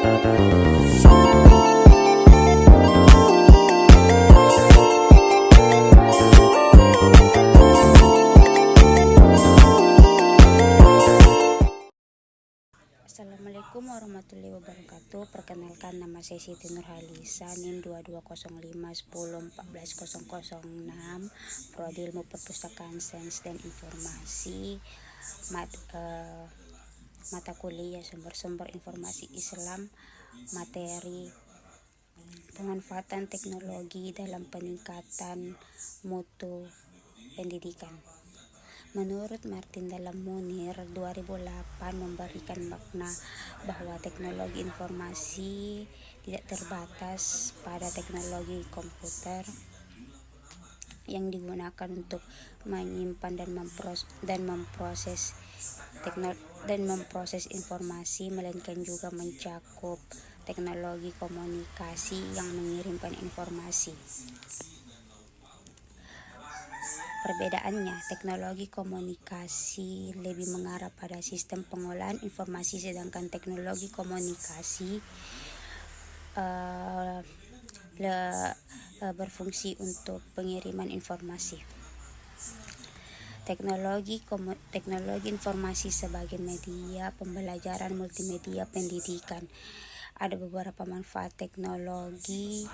Assalamualaikum warahmatullahi wabarakatuh. Perkenalkan, nama saya Siti Nurhalisa, NIM 220510140006, Prodi Ilmu Perpustakaan Sains dan Informasi, mata kuliah sumber-sumber informasi Islam, materi pemanfaatan teknologi dalam peningkatan mutu pendidikan. Menurut Martin Dalam Munir 2008 memberikan makna bahwa teknologi informasi tidak terbatas pada teknologi komputer yang digunakan untuk menyimpan dan memproses informasi, melainkan juga mencakup teknologi komunikasi yang mengirimkan informasi. Perbedaannya, teknologi komunikasi lebih mengarah pada sistem pengolahan informasi, sedangkan teknologi komunikasi berfungsi untuk pengiriman informasi. Teknologi informasi sebagai media pembelajaran multimedia pendidikan. Ada beberapa manfaat teknologi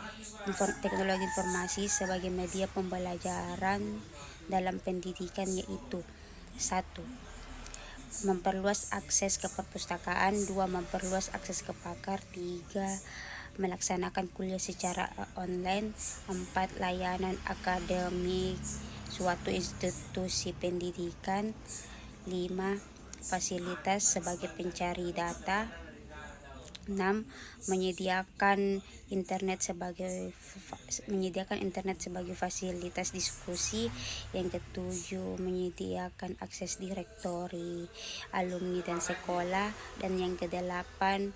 informasi sebagai media pembelajaran dalam pendidikan, yaitu 1. Memperluas akses ke perpustakaan. 2. Memperluas akses ke pakar. 3. Melaksanakan kuliah secara online. 4. Layanan akademik suatu institusi pendidikan. 5. Fasilitas sebagai pencari data. 6. Menyediakan internet sebagai fasilitas diskusi. Yang ke-7, menyediakan akses direktori, alumni dan sekolah. Dan yang ke-8,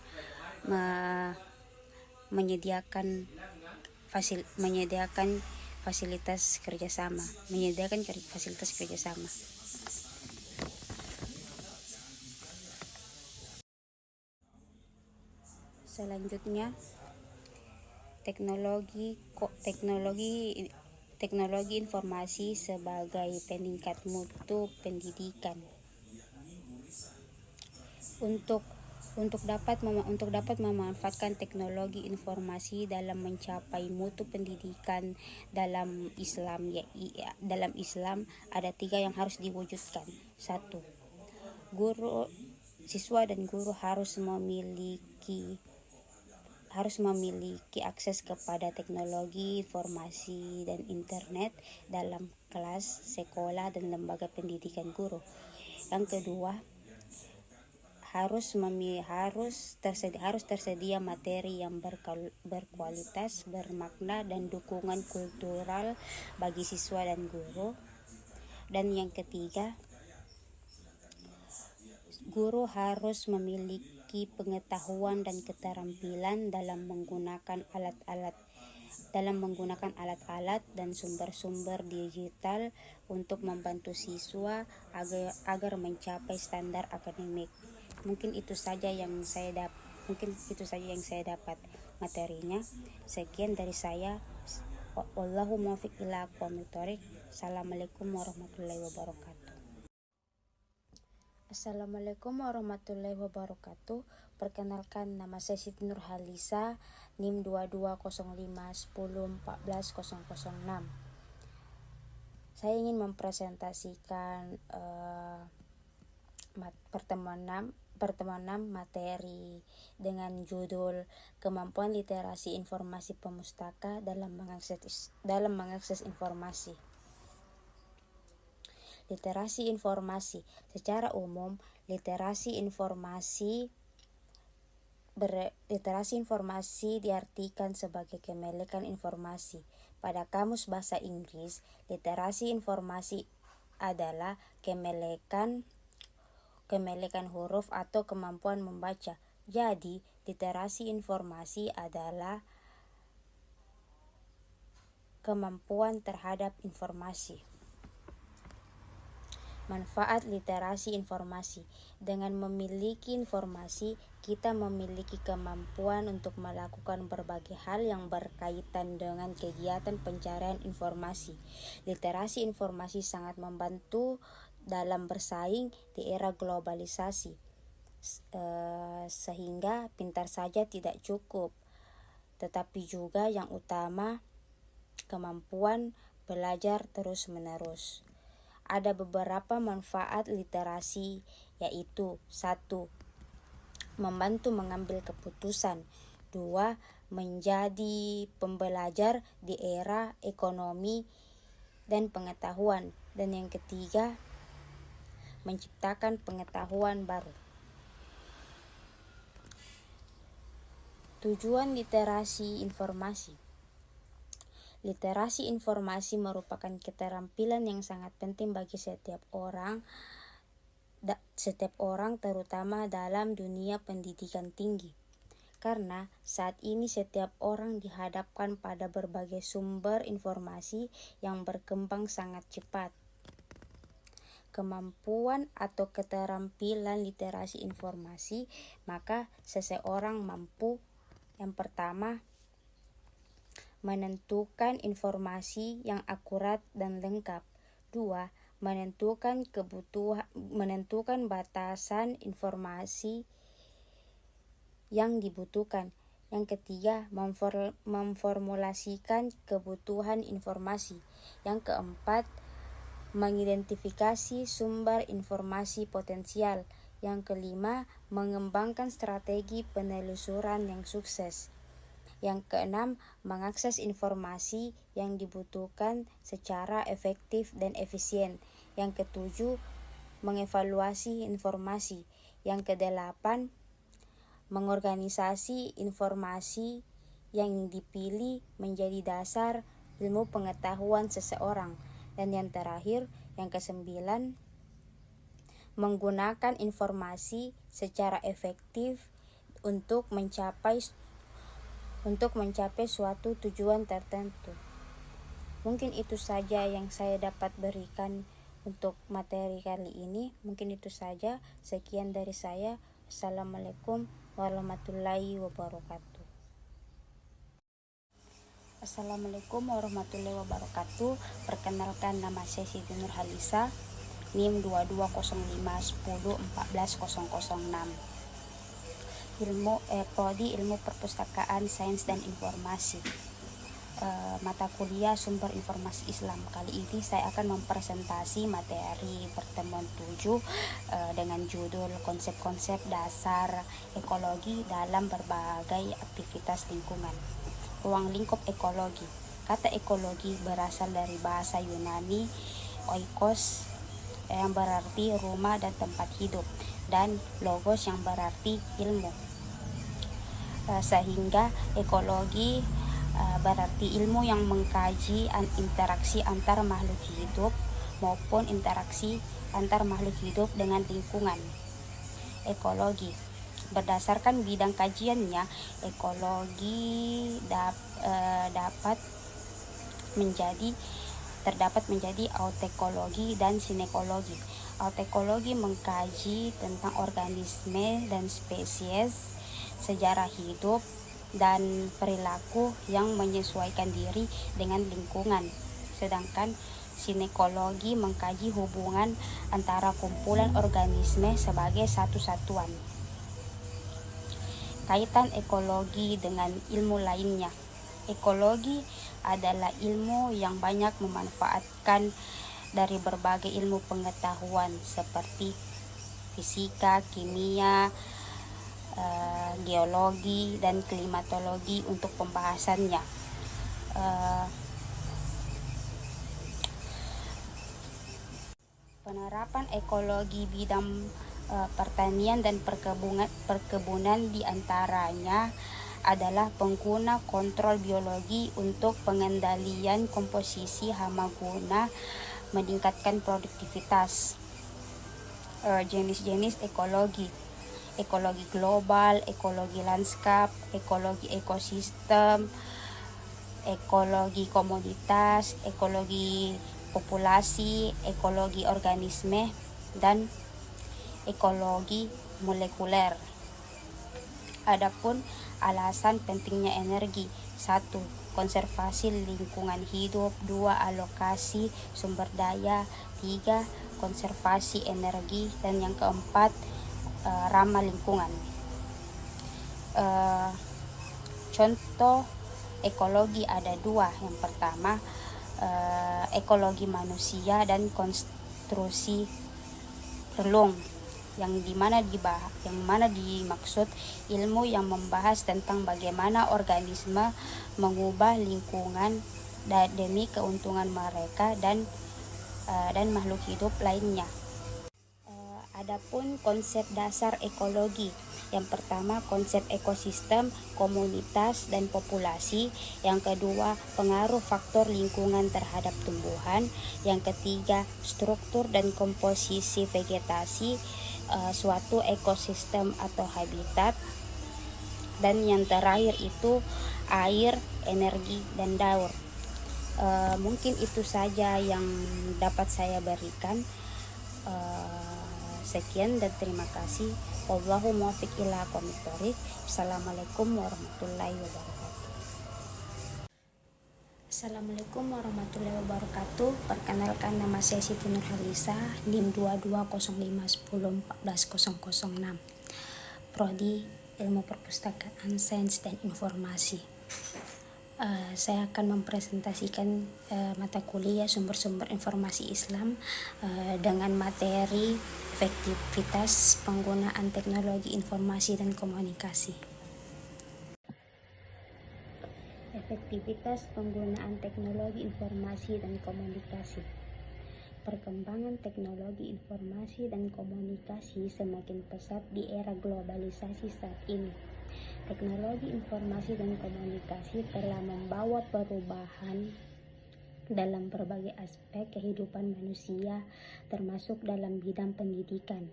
menyediakan fasilitas kerjasama. Selanjutnya, teknologi informasi sebagai peningkat mutu pendidikan. Untuk dapat memanfaatkan teknologi informasi dalam mencapai mutu pendidikan dalam Islam ada 3 yang harus diwujudkan. 1. Siswa dan guru harus memiliki akses kepada teknologi informasi dan internet dalam kelas, sekolah, dan lembaga pendidikan guru. Yang kedua, harus tersedia materi yang berkualitas, bermakna, dan dukungan kultural bagi siswa dan guru. Dan yang ketiga, guru harus memiliki pengetahuan dan keterampilan dalam menggunakan alat-alat dan sumber-sumber digital untuk membantu siswa agar mencapai standar akademik. Mungkin itu saja yang saya dapat materinya. Sekian dari saya. Wallahu muwaffiq ila aqwamit thoriq. Assalamualaikum warahmatullahi wabarakatuh. Assalamualaikum warahmatullahi wabarakatuh. Perkenalkan, nama saya Siti Nurhalisa, NIM 220510140006. Saya ingin mempresentasikan pertemuan 6 materi dengan judul Kemampuan Literasi Informasi Pemustaka dalam mengakses informasi. Literasi informasi. Secara umum, literasi informasi diartikan sebagai kemelekan informasi. Pada Kamus Bahasa Inggris, literasi informasi adalah kemelekan huruf atau kemampuan membaca. Jadi, literasi informasi adalah kemampuan terhadap informasi. Manfaat literasi informasi. Dengan memiliki informasi, kita memiliki kemampuan untuk melakukan berbagai hal yang berkaitan dengan kegiatan pencarian informasi. Literasi informasi sangat membantu dalam bersaing di era globalisasi, sehingga pintar saja tidak cukup, tetapi juga yang utama kemampuan belajar terus-menerus. Ada beberapa manfaat literasi, yaitu 1. Membantu mengambil keputusan. 2. Menjadi pembelajar di era ekonomi dan pengetahuan. Dan yang ketiga, menciptakan pengetahuan baru. Tujuan literasi informasi. Literasi informasi merupakan keterampilan yang sangat penting bagi setiap orang terutama dalam dunia pendidikan tinggi. Karena saat ini setiap orang dihadapkan pada berbagai sumber informasi yang berkembang sangat cepat. Kemampuan atau keterampilan literasi informasi, maka seseorang mampu, yang pertama, menentukan informasi yang akurat dan lengkap. 2. Menentukan batasan informasi yang dibutuhkan. Yang ketiga, memformulasikan kebutuhan informasi. Yang keempat, mengidentifikasi sumber informasi potensial. Yang kelima, mengembangkan strategi penelusuran yang sukses. Yang keenam, mengakses informasi yang dibutuhkan secara efektif dan efisien. Yang ketujuh, mengevaluasi informasi. Yang kedelapan, mengorganisasi informasi yang dipilih menjadi dasar ilmu pengetahuan seseorang. Dan yang terakhir, yang kesembilan, menggunakan informasi secara efektif untuk mencapai suatu tujuan tertentu. Mungkin itu saja yang saya dapat berikan untuk materi kali ini. Mungkin itu saja. Sekian dari saya. Assalamualaikum warahmatullahi wabarakatuh. Assalamualaikum warahmatullahi wabarakatuh. Perkenalkan, nama saya Siti Nurhalisa, NIM 220510140006. Prodi Ilmu Perpustakaan, Sains dan Informasi. Mata kuliah Sumber Informasi Islam. Kali ini saya akan mempresentasi materi pertemuan 7 dengan judul konsep-konsep dasar ekologi dalam berbagai aktivitas lingkungan. Ruang lingkup ekologi. Kata ekologi berasal dari bahasa Yunani oikos yang berarti rumah dan tempat hidup, dan logos yang berarti ilmu. Sehingga ekologi berarti ilmu yang mengkaji interaksi antar makhluk hidup maupun interaksi antar makhluk hidup dengan lingkungan. Ekologi berdasarkan bidang kajiannya, ekologi terdapat menjadi autekologi dan sinekologi. Autekologi mengkaji tentang organisme dan spesies, sejarah hidup, dan perilaku yang menyesuaikan diri dengan lingkungan. Sedangkan sinekologi mengkaji hubungan antara kumpulan organisme sebagai satu satuan. Kaitan ekologi dengan ilmu lainnya. Ekologi adalah ilmu yang banyak memanfaatkan dari berbagai ilmu pengetahuan seperti fisika, kimia, geologi, dan klimatologi untuk pembahasannya. Penerapan ekologi bidang pertanian dan perkebunan diantaranya adalah pengguna kontrol biologi untuk pengendalian komposisi hama guna meningkatkan produktivitas. Jenis-jenis ekologi global, ekologi lanskap, ekologi ekosistem, ekologi komoditas, ekologi populasi, ekologi organisme, dan ekologi molekuler. Adapun alasan pentingnya energi: 1. Konservasi lingkungan hidup. 2. Alokasi sumber daya. 3. Konservasi energi. Dan yang keempat, ramah lingkungan. Contoh ekologi ada dua. Yang pertama, ekologi manusia dan konstruksi relung, yang mana dimaksud ilmu yang membahas tentang bagaimana organisme mengubah lingkungan demi keuntungan mereka dan makhluk hidup lainnya. Adapun konsep dasar ekologi: yang pertama, konsep ekosistem, komunitas, dan populasi. Yang kedua, pengaruh faktor lingkungan terhadap tumbuhan. Yang ketiga, struktur dan komposisi vegetasi suatu ekosistem atau habitat. Dan yang terakhir itu air, energi, dan daur. Mungkin itu saja yang dapat saya berikan. Sekian dan terima kasih. Wallahu muwaffiq ila aqwamit thoriq. Assalamualaikum warahmatullahi wabarakatuh. Assalamualaikum warahmatullahi wabarakatuh. Perkenalkan, nama saya Siti Nurhalisa, NIM 220510140006, Prodi Ilmu Perpustakaan Sains dan Informasi. Saya akan mempresentasikan mata kuliah sumber-sumber informasi Islam dengan materi efektivitas penggunaan teknologi informasi dan komunikasi. Efektivitas penggunaan teknologi informasi dan komunikasi. Perkembangan teknologi informasi dan komunikasi semakin pesat di era globalisasi saat ini. Teknologi informasi dan komunikasi telah membawa perubahan dalam berbagai aspek kehidupan manusia, termasuk dalam bidang pendidikan.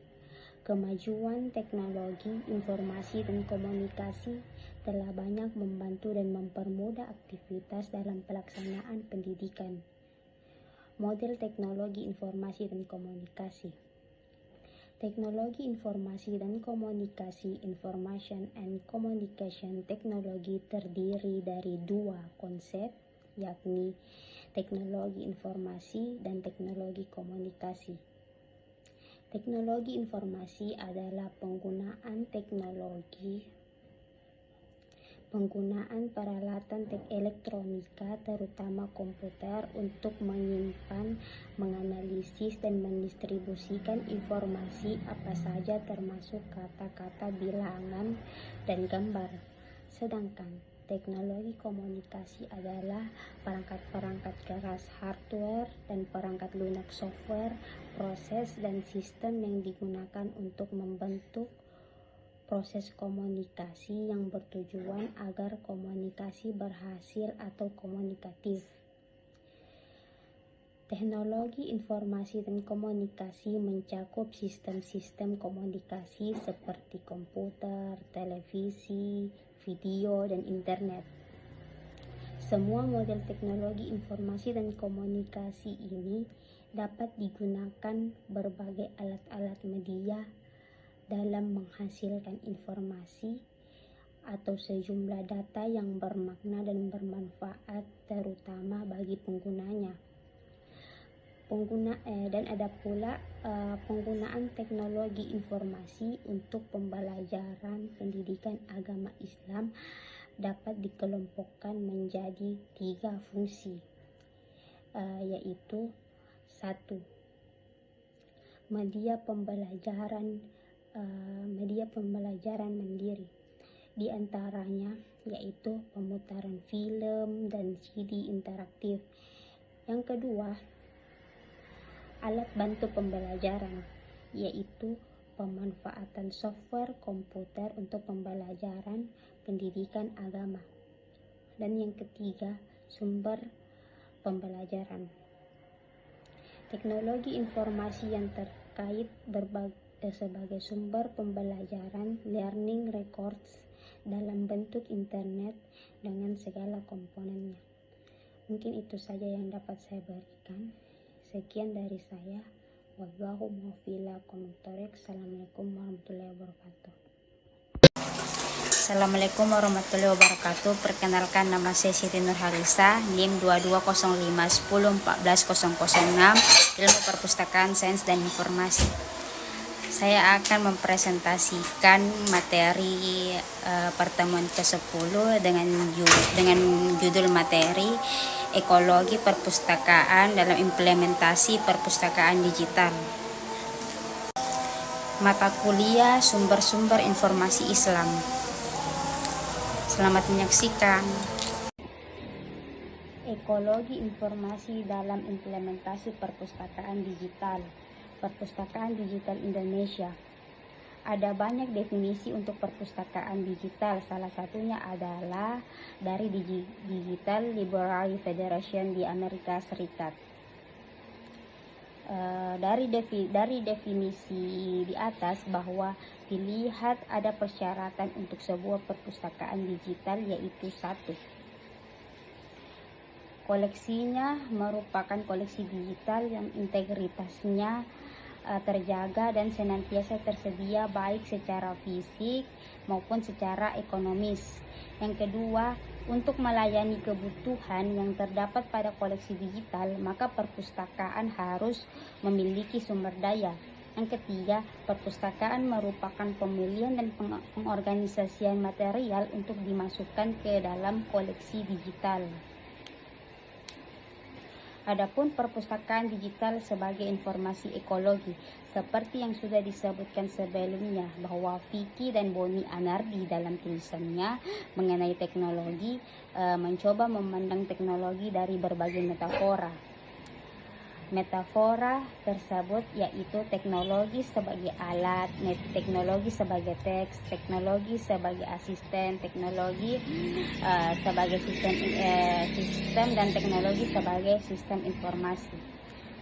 Kemajuan teknologi informasi dan komunikasi telah banyak membantu dan mempermudah aktivitas dalam pelaksanaan pendidikan. Model teknologi informasi dan komunikasi. Teknologi informasi dan komunikasi, Information and Communication Technology, terdiri dari dua konsep, yakni teknologi informasi dan teknologi komunikasi. Teknologi informasi adalah penggunaan peralatan elektronika, terutama komputer, untuk menyimpan, menganalisis, dan mendistribusikan informasi apa saja, termasuk kata-kata, bilangan, dan gambar. Sedangkan teknologi komunikasi adalah perangkat-perangkat keras hardware dan perangkat lunak software, proses dan sistem yang digunakan untuk membentuk proses komunikasi yang bertujuan agar komunikasi berhasil atau komunikatif. Teknologi informasi dan komunikasi mencakup sistem-sistem komunikasi seperti komputer, televisi, video, dan internet. Semua model teknologi informasi dan komunikasi ini dapat digunakan berbagai alat-alat media dalam menghasilkan informasi atau sejumlah data yang bermakna dan bermanfaat, terutama bagi penggunanya. Dan ada pula penggunaan teknologi informasi untuk pembelajaran pendidikan agama Islam dapat dikelompokkan menjadi 3 fungsi, yaitu 1. Media pembelajaran mandiri, di antaranya yaitu pemutaran film dan CD interaktif. Yang kedua, alat bantu pembelajaran, yaitu pemanfaatan software komputer untuk pembelajaran pendidikan agama. Dan yang ketiga, sumber pembelajaran. Teknologi informasi yang terkait sebagai sumber pembelajaran, learning records dalam bentuk internet dengan segala komponennya. Mungkin itu saja yang dapat saya berikan. Sekian dari saya. Wallahu muwaffiq. Assalamualaikum warahmatullahi wabarakatuh. Assalamualaikum warahmatullahi wabarakatuh. Perkenalkan, nama saya Siti Nurhalisa, NIM 220510140006, Ilmu Perpustakaan Sains dan Informasi. Saya akan mempresentasikan materi pertemuan ke-10 dengan judul materi Ekologi Perpustakaan dalam Implementasi Perpustakaan Digital. Mata kuliah Sumber-sumber Informasi Islam. Selamat menyaksikan. Ekologi informasi dalam implementasi perpustakaan digital. Perpustakaan Digital Indonesia. Ada banyak definisi untuk perpustakaan digital. Salah satunya adalah dari Digital Library Federation di Amerika Serikat. Dari definisi di atas bahwa dilihat ada persyaratan untuk sebuah perpustakaan digital, yaitu 1. Koleksinya merupakan koleksi digital yang integritasnya terjaga dan senantiasa tersedia baik secara fisik maupun secara ekonomis. Yang kedua, untuk melayani kebutuhan yang terdapat pada koleksi digital, maka perpustakaan harus memiliki sumber daya. Yang ketiga, perpustakaan merupakan pemilihan dan pengorganisasian material untuk dimasukkan ke dalam koleksi digital. Adapun perpustakaan digital sebagai informasi ekologi, seperti yang sudah disebutkan sebelumnya bahwa Vicky dan Boni Anardi dalam tulisannya mengenai teknologi mencoba memandang teknologi dari berbagai metafora. Metafora tersebut yaitu teknologi sebagai alat, teknologi sebagai teks, teknologi sebagai asisten, teknologi sebagai sistem dan teknologi sebagai sistem informasi.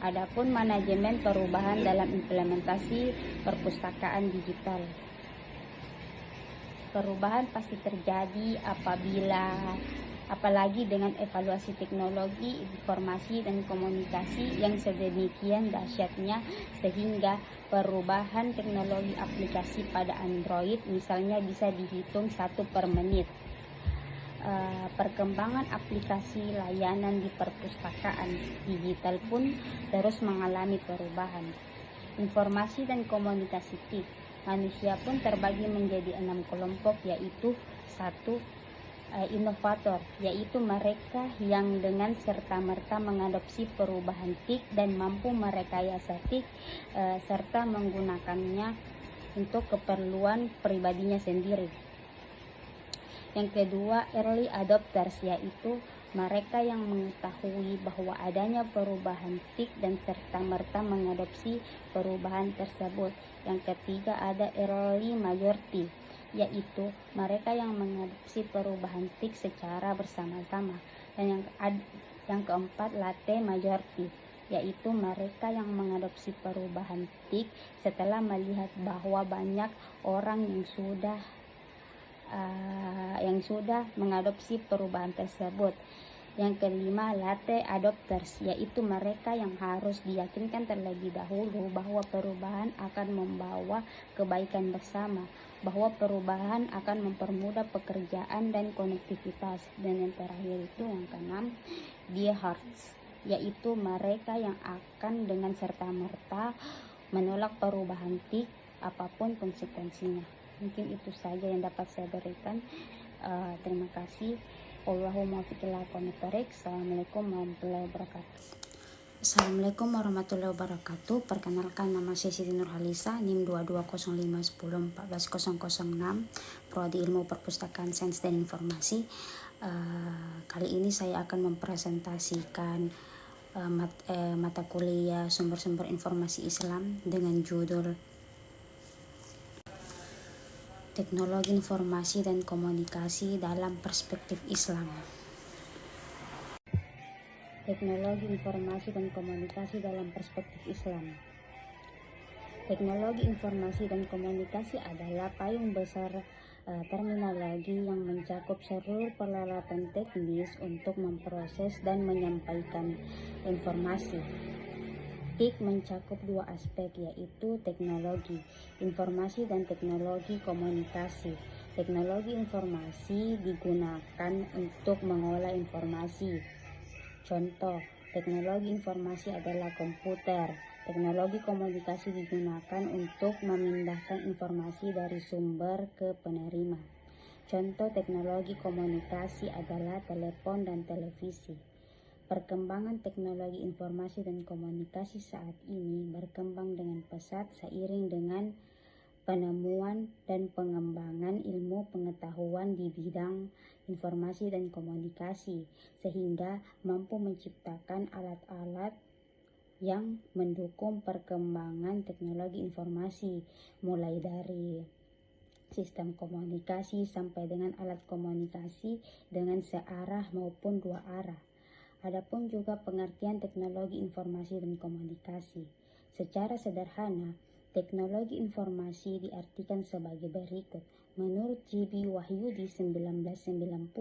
Adapun manajemen perubahan dalam implementasi perpustakaan digital. Perubahan pasti terjadi apalagi dengan evaluasi teknologi, informasi, dan komunikasi yang sedemikian dahsyatnya, sehingga perubahan teknologi aplikasi pada Android misalnya bisa dihitung 1 per menit. Perkembangan aplikasi layanan di perpustakaan digital pun terus mengalami perubahan. Informasi dan komunikasi TIK. Manusia pun terbagi menjadi 6 kelompok, yaitu 1. Inovator, yaitu mereka yang dengan serta-merta mengadopsi perubahan TIK dan mampu merekayasa TIK serta menggunakannya untuk keperluan pribadinya sendiri. Yang kedua, early adopters, yaitu mereka yang mengetahui bahwa adanya perubahan TIK dan serta-merta mengadopsi perubahan tersebut. Yang ketiga, ada early majority, yaitu mereka yang mengadopsi perubahan TIK secara bersama-sama. Dan yang keempat, late majority, yaitu mereka yang mengadopsi perubahan TIK setelah melihat bahwa banyak orang yang sudah mengadopsi perubahan tersebut. Yang kelima, late adopters, yaitu mereka yang harus diyakinkan terlebih dahulu bahwa perubahan akan membawa kebaikan bersama, bahwa perubahan akan mempermudah pekerjaan dan konektivitas. Dan yang terakhir itu yang keenam, diehards, yaitu mereka yang akan dengan serta-merta menolak perubahan TIK apapun konsekuensinya. Mungkin itu saja yang dapat saya berikan. Terima kasih. Allahumma fiqh. Assalamualaikum warahmatullahi wabarakatuh. Assalamualaikum warahmatullahi wabarakatuh. Perkenalkan, nama saya Siti Nurhalisa, NIM 220510140006, Prodi Ilmu Perpustakaan Sains dan Informasi. Kali ini saya akan mempresentasikan mata kuliah Sumber-sumber Informasi Islam dengan judul Teknologi Informasi dan Komunikasi dalam Perspektif Islam. Teknologi informasi dan komunikasi dalam perspektif Islam. Teknologi informasi dan komunikasi adalah payung besar terminologi yang mencakup seluruh peralatan teknis untuk memproses dan menyampaikan informasi. TIK mencakup dua aspek, yaitu teknologi informasi dan teknologi komunikasi. Teknologi informasi digunakan untuk mengolah informasi. Contoh, teknologi informasi adalah komputer. Teknologi komunikasi digunakan untuk memindahkan informasi dari sumber ke penerima. Contoh teknologi komunikasi adalah telepon dan televisi. Perkembangan teknologi informasi dan komunikasi saat ini berkembang dengan pesat seiring dengan penemuan dan pengembangan ilmu pengetahuan di bidang informasi dan komunikasi, sehingga mampu menciptakan alat-alat yang mendukung perkembangan teknologi informasi, mulai dari sistem komunikasi sampai dengan alat komunikasi dengan searah maupun dua arah. Adapun juga pengertian teknologi informasi dan komunikasi. Secara sederhana, teknologi informasi diartikan sebagai berikut. Menurut J.B. Wahyudi 1990,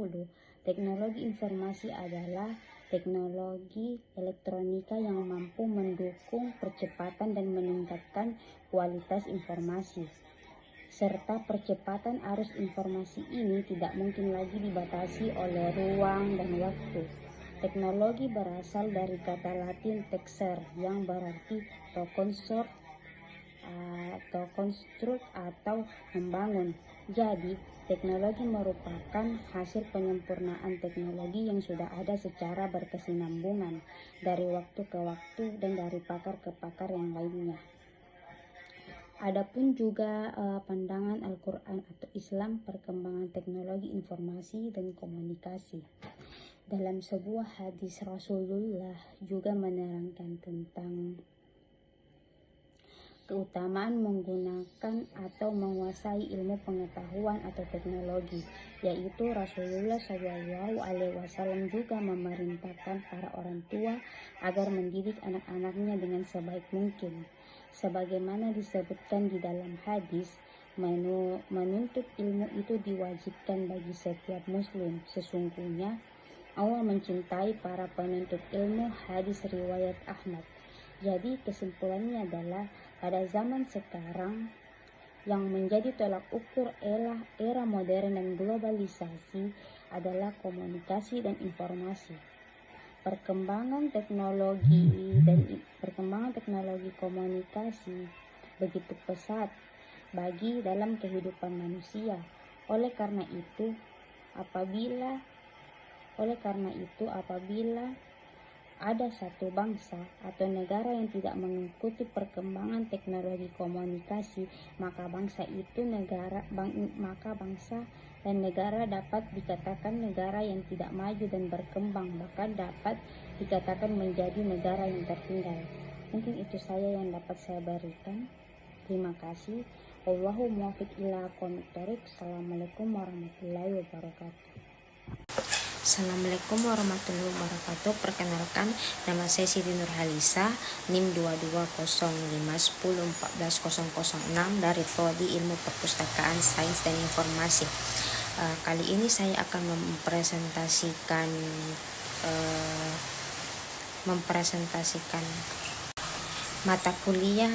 teknologi informasi adalah teknologi elektronika yang mampu mendukung percepatan dan meningkatkan kualitas informasi, serta percepatan arus informasi ini tidak mungkin lagi dibatasi oleh ruang dan waktu. Teknologi berasal dari kata Latin texere yang berarti to construct atau membangun. Jadi, teknologi merupakan hasil penyempurnaan teknologi yang sudah ada secara berkesinambungan dari waktu ke waktu dan dari pakar ke pakar yang lainnya. Adapun juga pandangan Al-Quran atau Islam perkembangan teknologi informasi dan komunikasi. Dalam sebuah hadis Rasulullah juga menerangkan tentang keutamaan menggunakan atau menguasai ilmu pengetahuan atau teknologi, yaitu Rasulullah SAW juga memerintahkan para orang tua agar mendidik anak-anaknya dengan sebaik mungkin. Sebagaimana disebutkan di dalam hadis, menuntut ilmu itu diwajibkan bagi setiap muslim. Sesungguhnya Allah mencintai para penuntut ilmu. Hadis riwayat Ahmad. Jadi kesimpulannya adalah pada zaman sekarang yang menjadi tolak ukur era modern dan globalisasi adalah komunikasi dan informasi. Perkembangan teknologi komunikasi begitu pesat bagi dalam kehidupan manusia. Oleh karena itu apabila ada satu bangsa atau negara yang tidak mengikuti perkembangan teknologi komunikasi, maka bangsa dan negara dapat dikatakan negara yang tidak maju dan berkembang, bahkan dapat dikatakan menjadi negara yang tertinggal. Mungkin itu saya yang dapat saya berikan. Terima kasih. Wallahu muwaffiq ila aqwamit thoriq. Assalamualaikum warahmatullahi wabarakatuh. Assalamualaikum warahmatullahi wabarakatuh. Perkenalkan, nama saya Siti Nurhalisa, NIM 22051014006 dari Prodi Ilmu Perpustakaan Sains dan Informasi. Kali ini saya akan mempresentasikan mata kuliah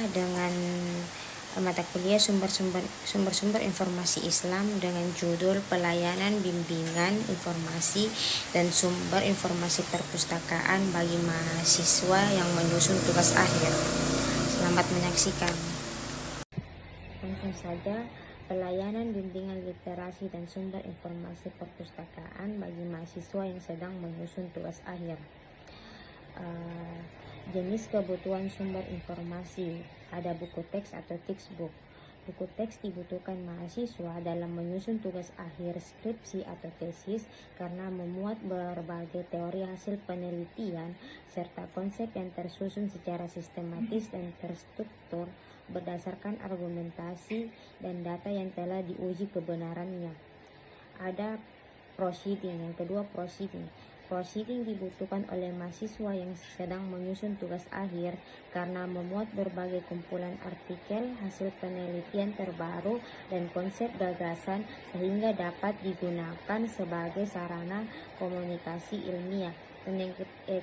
sumber-sumber informasi Islam dengan judul Pelayanan Bimbingan Informasi dan Sumber Informasi Perpustakaan bagi mahasiswa yang menyusun tugas akhir. Selamat menyaksikan. Langsung saja, pelayanan bimbingan literasi dan sumber informasi perpustakaan bagi mahasiswa yang sedang menyusun tugas akhir. Jenis kebutuhan sumber informasi, ada buku teks atau textbook. Buku teks dibutuhkan mahasiswa dalam menyusun tugas akhir skripsi atau tesis karena memuat berbagai teori hasil penelitian serta konsep yang tersusun secara sistematis dan terstruktur berdasarkan argumentasi dan data yang telah diuji kebenarannya. Ada proceeding. Yang kedua, proceeding. Proceeding dibutuhkan oleh mahasiswa yang sedang menyusun tugas akhir karena memuat berbagai kumpulan artikel, hasil penelitian terbaru, dan konsep gagasan sehingga dapat digunakan sebagai sarana komunikasi ilmiah. Dan yang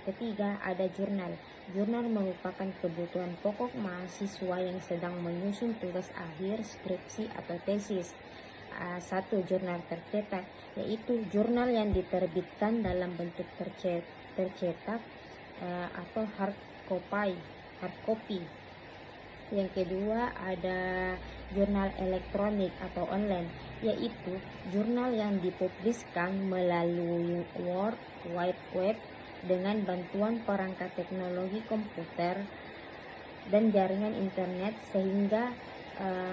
ketiga ada jurnal. Jurnal merupakan kebutuhan pokok mahasiswa yang sedang menyusun tugas akhir, skripsi, atau tesis. Satu jurnal tercetak, yaitu jurnal yang diterbitkan dalam bentuk tercetak atau hard copy. Yang kedua ada jurnal elektronik atau online, yaitu jurnal yang dipubliskan melalui World Wide Web dengan bantuan perangkat teknologi komputer dan jaringan internet, sehingga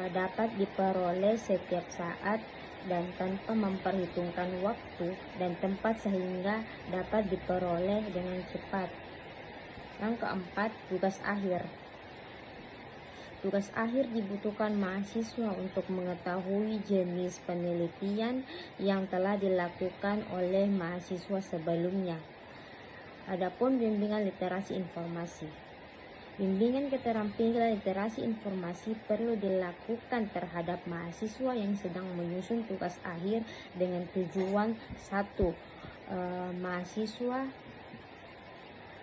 dapat diperoleh setiap saat dan tanpa memperhitungkan waktu dan tempat, sehingga dapat diperoleh dengan cepat. Yang keempat, tugas akhir. Tugas akhir dibutuhkan mahasiswa untuk mengetahui jenis penelitian yang telah dilakukan oleh mahasiswa sebelumnya. Adapun bimbingan literasi informasi. Bimbingan keterampilan literasi informasi perlu dilakukan terhadap mahasiswa yang sedang menyusun tugas akhir dengan tujuan: 1.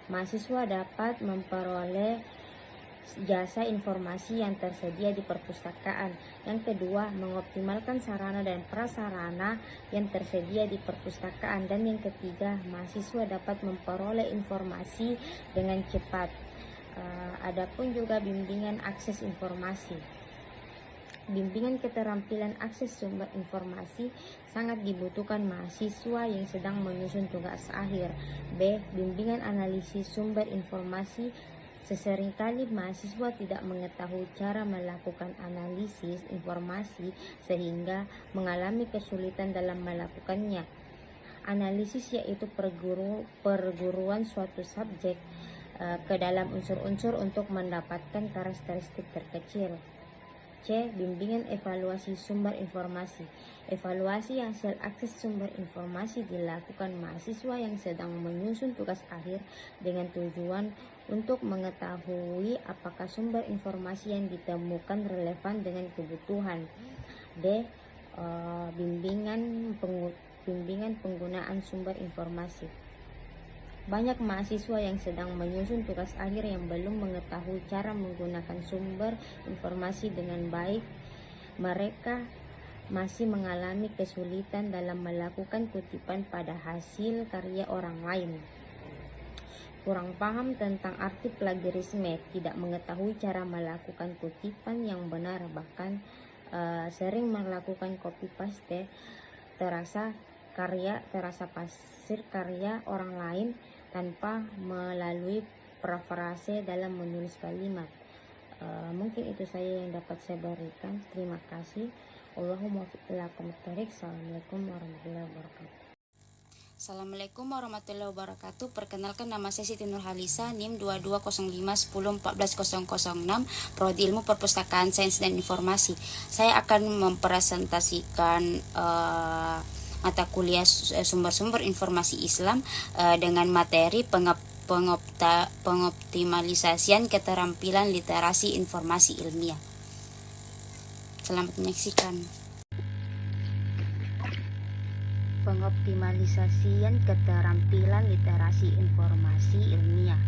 Mahasiswa dapat memperoleh jasa informasi yang tersedia di perpustakaan. Yang kedua, mengoptimalkan sarana dan prasarana yang tersedia di perpustakaan. Dan yang ketiga, mahasiswa dapat memperoleh informasi dengan cepat. Adapun juga bimbingan akses informasi. Bimbingan keterampilan akses sumber informasi sangat dibutuhkan mahasiswa yang sedang menyusun tugas akhir. B. Bimbingan analisis sumber informasi. Seseringkali mahasiswa tidak mengetahui cara melakukan analisis informasi sehingga mengalami kesulitan dalam melakukannya. Analisis yaitu perguruan suatu subjek ke dalam unsur-unsur untuk mendapatkan karakteristik terkecil. C. Bimbingan evaluasi sumber informasi. Evaluasi hasil akses sumber informasi dilakukan mahasiswa yang sedang menyusun tugas akhir dengan tujuan untuk mengetahui apakah sumber informasi yang ditemukan relevan dengan kebutuhan. D. Bimbingan penggunaan sumber informasi. Banyak mahasiswa yang sedang menyusun tugas akhir yang belum mengetahui cara menggunakan sumber informasi dengan baik. Mereka masih mengalami kesulitan dalam melakukan kutipan pada hasil karya orang lain. Kurang paham tentang arti plagiarisme, tidak mengetahui cara melakukan kutipan yang benar, bahkan sering melakukan copy paste, terasa pasir karya orang lain tanpa melalui parafrase dalam menulis kalimat. Mungkin itu saja yang dapat saya berikan. Terima kasih. Allahumma fiqh. Assalamualaikum warahmatullahi wabarakatuh. Assalamualaikum warahmatullahi wabarakatuh. Perkenalkan, nama saya Siti Nurhalisa, NIM 220510140006, Prodi Ilmu Perpustakaan Sains dan Informasi. Saya akan mempresentasikan mata kuliah sumber-sumber informasi Islam dengan materi pengoptimalisasian keterampilan literasi informasi ilmiah. Selamat menyaksikan. Pengoptimalisasian keterampilan literasi informasi ilmiah.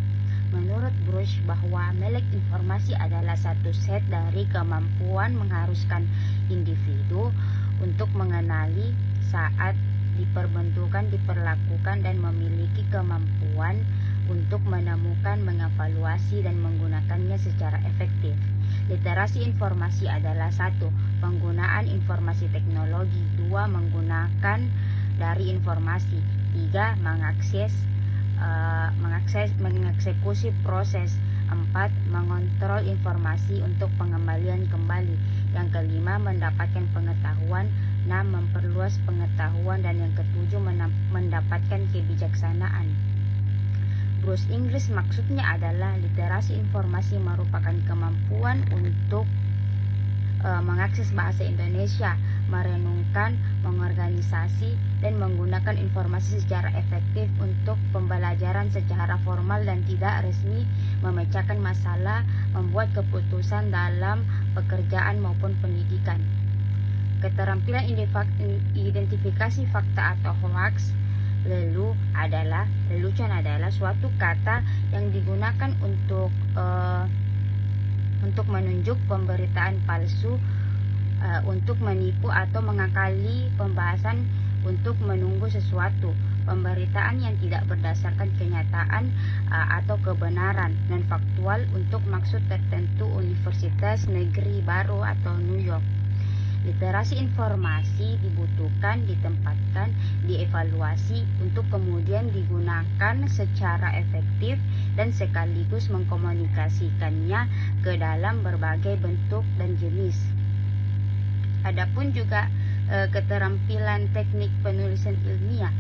Menurut Bruce, bahwa melek informasi adalah satu set dari kemampuan mengharuskan individu untuk mengenali, saat diperbentukan, diperlakukan, dan memiliki kemampuan untuk menemukan, mengevaluasi, dan menggunakannya secara efektif. Literasi informasi adalah 1. Penggunaan informasi teknologi. 2. Menggunakan dari informasi. 3. Mengeksekusi proses. 4. Mengontrol informasi untuk pengembalian kembali. Yang kelima, mendapatkan pengetahuan. 6. Memperluas pengetahuan. Dan yang ketujuh, mendapatkan kebijaksanaan. Bruce Inglis maksudnya adalah literasi informasi merupakan kemampuan untuk mengakses bahasa Indonesia, merenungkan, mengorganisasi, dan menggunakan informasi secara efektif untuk pembelajaran secara formal dan tidak resmi, memecahkan masalah, membuat keputusan dalam pekerjaan maupun pendidikan. Keterampilan identifikasi fakta atau hoax Lelucon adalah suatu kata yang digunakan untuk menunjuk pemberitaan palsu, untuk menipu atau mengakali pembahasan untuk menunggu sesuatu. Pemberitaan yang tidak berdasarkan kenyataan atau kebenaran non faktual untuk maksud tertentu, Universitas Negeri Baru atau New York. Literasi informasi dibutuhkan, ditempatkan, dievaluasi untuk kemudian digunakan secara efektif dan sekaligus mengkomunikasikannya ke dalam berbagai bentuk dan jenis. Adapun juga keterampilan teknik penulisan ilmiah.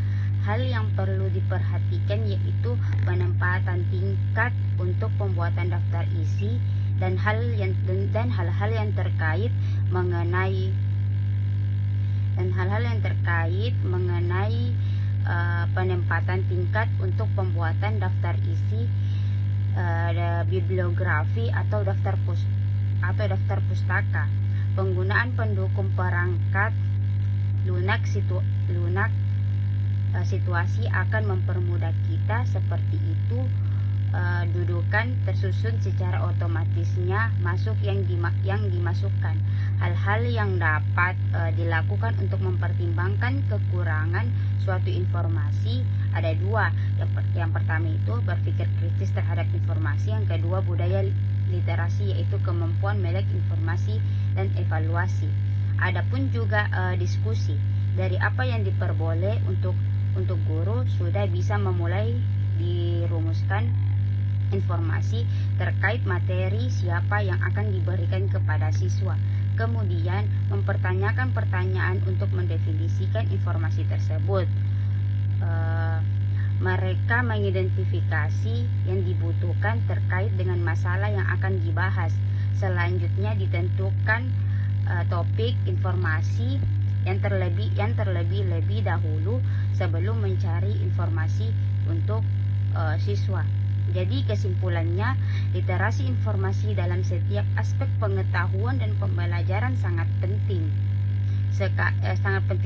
Hal yang perlu diperhatikan yaitu penempatan tingkat untuk pembuatan daftar isi dan hal-hal yang terkait mengenai penempatan tingkat untuk pembuatan daftar isi, bibliografi atau daftar pustaka. Penggunaan pendukung perangkat lunak situasi akan mempermudah kita, seperti itu dudukan tersusun secara otomatisnya masuk yang dimasukkan. Hal-hal yang dapat dilakukan untuk mempertimbangkan kekurangan suatu informasi ada dua. Yang pertama itu berpikir kritis terhadap informasi, yang kedua budaya literasi yaitu kemampuan melek informasi dan evaluasi. Adapun juga diskusi dari apa yang diperboleh untuk guru sudah bisa memulai dirumuskan informasi terkait materi siapa yang akan diberikan kepada siswa. Kemudian mempertanyakan pertanyaan untuk mendefinisikan informasi tersebut. Mereka mengidentifikasi yang dibutuhkan terkait dengan masalah yang akan dibahas. Selanjutnya ditentukan topik informasi yang terlebih dahulu sebelum mencari informasi untuk siswa. Jadi kesimpulannya, literasi informasi dalam setiap aspek pengetahuan dan pembelajaran sangat penting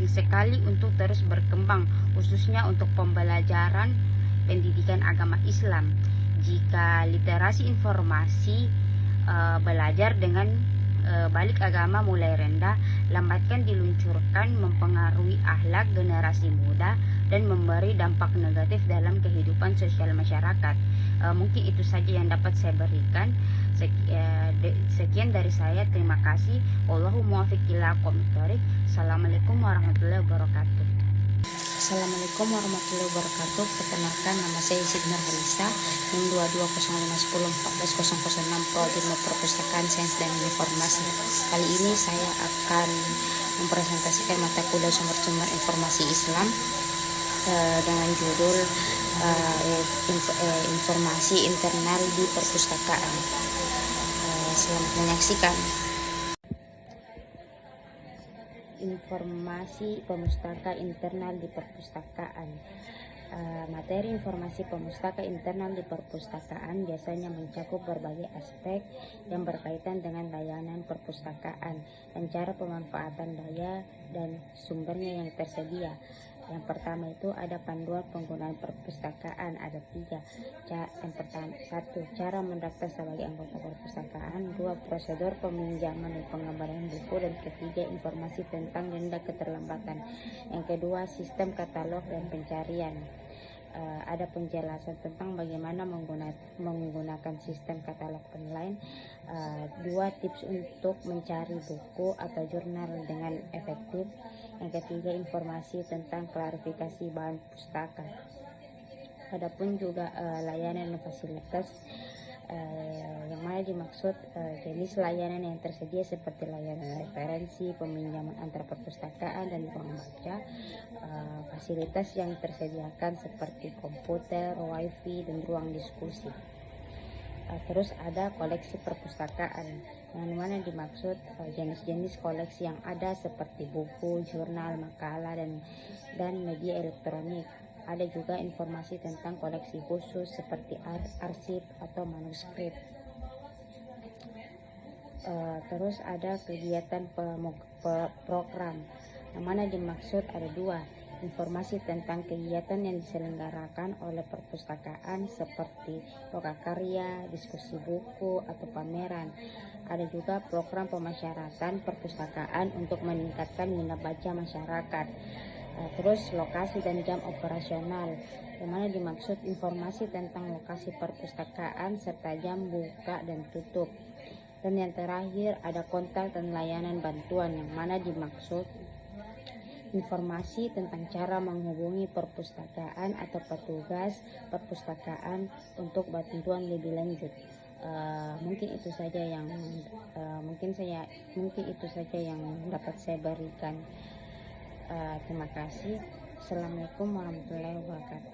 sekali untuk terus berkembang, khususnya untuk pembelajaran pendidikan agama Islam. Jika literasi informasi belajar dengan balik agama mulai rendah, lambatkan diluncurkan, mempengaruhi akhlak generasi muda dan memberi dampak negatif dalam kehidupan sosial masyarakat. Mungkin itu saja yang dapat saya berikan. Sekian dari saya, terima kasih. Wallahu muwaffiq ila aqwamit thoriq. Assalamualaikum warahmatullahi wabarakatuh. Assalamualaikum warahmatullahi wabarakatuh. Perkenalkan, nama saya Sid Nurhalisa, NIM 220510140006, Prodi Perpustakaan Sains dan Informasi. Kali ini saya akan mempresentasikan mata kuliah sumber-sumber informasi Islam dengan judul informasi internal di perpustakaan. Selamat menyaksikan. Informasi pemustaka internal di perpustakaan. Materi informasi pemustaka internal di perpustakaan biasanya mencakup berbagai aspek yang berkaitan dengan layanan perpustakaan dan cara pemanfaatan daya dan sumbernya yang tersedia. Yang pertama itu ada panduan penggunaan perpustakaan, ada 3. Yang pertama, 1. Cara mendaftar sebagai anggota perpustakaan. 2. Prosedur peminjaman dan pengembalian buku. Dan ketiga, informasi tentang denda keterlambatan. Yang kedua, sistem katalog dan pencarian. Ada penjelasan tentang bagaimana menggunakan sistem katalog online. 2. Tips untuk mencari buku atau jurnal dengan efektif. Yang ketiga, informasi tentang klarifikasi bahan pustaka. Adapun juga layanan dan fasilitas yang mana dimaksud jenis layanan yang tersedia seperti layanan referensi, peminjaman antar perpustakaan dan ruang baca, fasilitas yang tersediakan seperti komputer, wifi, dan ruang diskusi. Terus ada koleksi perpustakaan, yang mana dimaksud jenis-jenis koleksi yang ada seperti buku, jurnal, makalah, dan media elektronik. Ada juga informasi tentang koleksi khusus seperti arsip atau manuskrip. Terus ada kegiatan program, yang mana dimaksud ada 2, informasi tentang kegiatan yang diselenggarakan oleh perpustakaan seperti lokakarya, diskusi buku, atau pameran. Ada juga program pemasyarakatan perpustakaan untuk meningkatkan minat baca masyarakat. Terus lokasi dan jam operasional, yang mana dimaksud informasi tentang lokasi perpustakaan serta jam buka dan tutup. Dan yang terakhir ada kontak dan layanan bantuan, yang mana dimaksud informasi tentang cara menghubungi perpustakaan atau petugas perpustakaan untuk bantuan lebih lanjut. Mungkin itu saja yang dapat saya berikan. Terima kasih. Assalamualaikum warahmatullahi wabarakatuh.